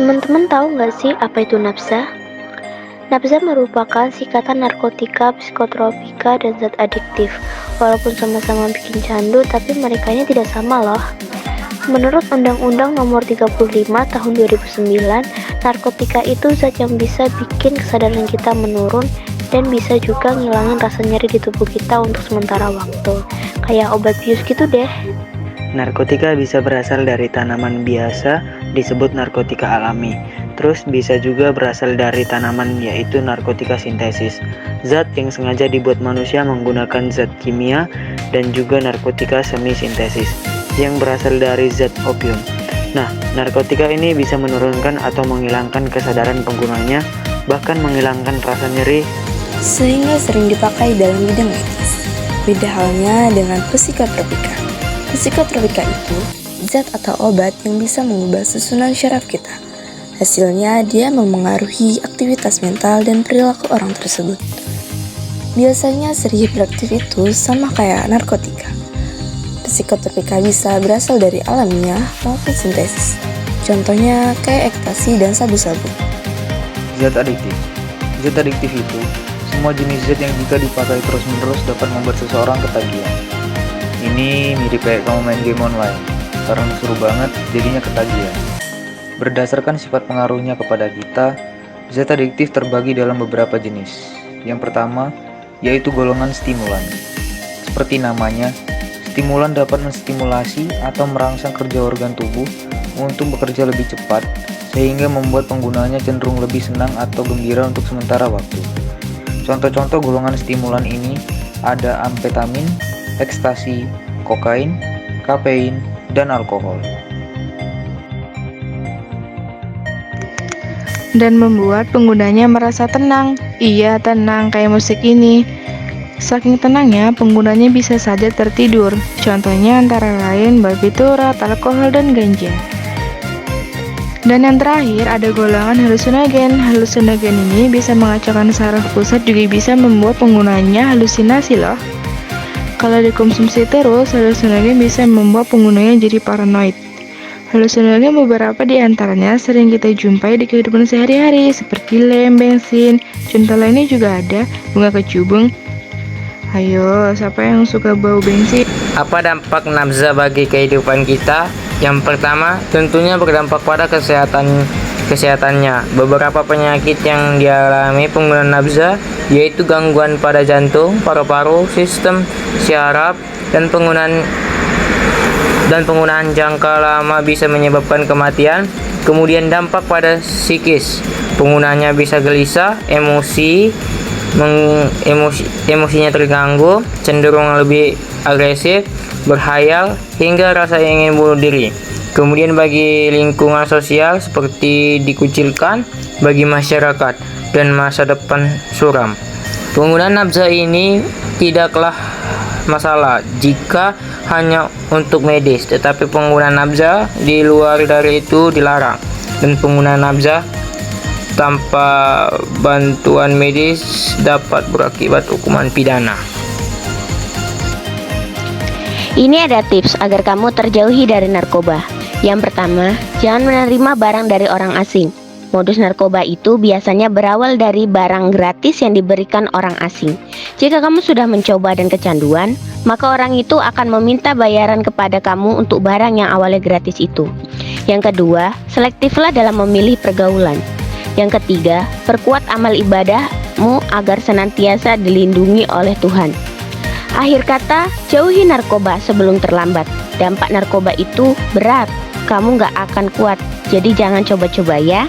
Teman-teman tahu nggak sih apa itu nafsa? Nafsa merupakan singkatan narkotika, psikotropika, dan zat adiktif. Walaupun sama-sama bikin candu, tapi merekanya tidak sama loh. Menurut Undang-Undang Nomor 35 Tahun 2009, narkotika itu zat yang bisa bikin kesadaran kita menurun dan bisa juga ngilangin rasa nyeri di tubuh kita untuk sementara waktu. Kayak obat bius gitu deh. Narkotika bisa berasal dari tanaman biasa disebut narkotika alami. Terus bisa juga berasal dari tanaman yaitu narkotika sintesis. Zat yang sengaja dibuat manusia menggunakan zat kimia dan juga narkotika semi sintesis yang berasal dari zat opium. Nah, narkotika ini bisa menurunkan atau menghilangkan kesadaran penggunanya, bahkan menghilangkan rasa nyeri sehingga sering dipakai dalam bidang medis. Beda halnya dengan psikotropika. Psikotropika itu zat atau obat yang bisa mengubah susunan syaraf kita. Hasilnya, dia memengaruhi aktivitas mental dan perilaku orang tersebut. Biasanya seri hiperaktif itu sama kayak narkotika. Psikotropika bisa berasal dari alamiah maupun sintesis. Contohnya kayak ekstasi dan sabu-sabu. Zat adiktif. Zat adiktif itu semua jenis zat yang jika dipakai terus-menerus dapat membuat seseorang ketagihan. Ini mirip kayak kamu main game online, karena seru banget jadinya ketagihan. Berdasarkan sifat pengaruhnya kepada kita, zat adiktif terbagi dalam beberapa jenis. Yang pertama, yaitu golongan stimulan. Seperti namanya, stimulan dapat menstimulasi atau merangsang kerja organ tubuh untuk bekerja lebih cepat, sehingga membuat penggunanya cenderung lebih senang atau gembira untuk sementara waktu. Contoh-contoh golongan stimulan ini ada amfetamin, ekstasi, kokain, kafein, dan alkohol. Dan membuat penggunanya merasa tenang. Iya, tenang kayak musik ini. Saking tenangnya, penggunanya bisa saja tertidur. Contohnya antara lain barbiturat, alkohol, dan ganja. Dan yang terakhir ada golongan halusinogen. Halusinogen ini bisa mengacaukan saraf pusat, juga bisa membuat penggunanya halusinasi loh. Kalau dikonsumsi terus, halusinogen bisa membuat penggunanya jadi paranoid. Halusinogen beberapa di antaranya sering kita jumpai di kehidupan sehari-hari, seperti lem, bensin. Contoh lainnya juga ada bunga kecubung. Ayo, siapa yang suka bau bensin? Apa dampak nafza bagi kehidupan kita? Yang pertama, tentunya berdampak pada kesehatannya. Beberapa penyakit yang dialami pengguna nafza yaitu gangguan pada jantung, paru-paru, sistem syaraf, dan penggunaan jangka lama bisa menyebabkan kematian. Kemudian dampak pada psikis, penggunanya bisa gelisah, emosinya terganggu, cenderung lebih agresif, berhayal, hingga rasa ingin bunuh diri. Kemudian bagi lingkungan sosial seperti dikucilkan, bagi masyarakat, dan masa depan suram. Penggunaan nafza ini tidaklah masalah jika hanya untuk medis, tetapi penggunaan nafza di luar dari itu dilarang, dan penggunaan nafza tanpa bantuan medis dapat berakibat hukuman pidana. Ini ada tips agar kamu terjauhi dari narkoba. Yang pertama, jangan menerima barang dari orang asing. Modus narkoba itu biasanya berawal dari barang gratis yang diberikan orang asing. Jika kamu sudah mencoba dan kecanduan, maka orang itu akan meminta bayaran kepada kamu untuk barang yang awalnya gratis itu. Yang kedua, selektiflah dalam memilih pergaulan. Yang ketiga, perkuat amal ibadahmu agar senantiasa dilindungi oleh Tuhan. Akhir kata, jauhi narkoba sebelum terlambat. Dampak narkoba itu berat, kamu gak akan kuat. Jadi jangan coba-coba ya.